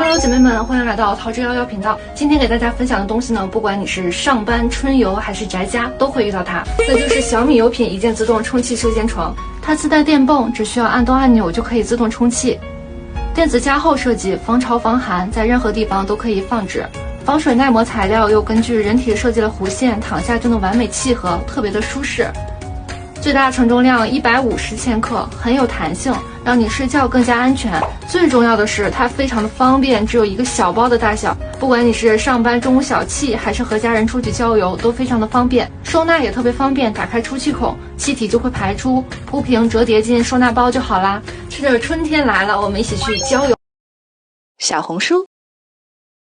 Hello， 姐妹们，欢迎来到桃之夭夭频道。今天给大家分享的东西呢，不管你是上班、春游还是宅家，都会遇到它。那就是小米有品一键自动充气休闲床，它自带电泵，只需要按动按钮就可以自动充气。电子加厚设计，防潮防寒，在任何地方都可以放置。防水耐磨材料又根据人体设计了弧线，躺下就能完美契合，特别的舒适。最大承重量150千克，很有弹性，让你睡觉更加安全。最重要的是，它非常的方便，只有一个小包的大小。不管你是上班中午小憩，还是和家人出去郊游，都非常的方便。收纳也特别方便，打开出气孔，气体就会排出，铺平折叠进收纳包就好啦。趁着春天来了，我们一起去郊游。小红书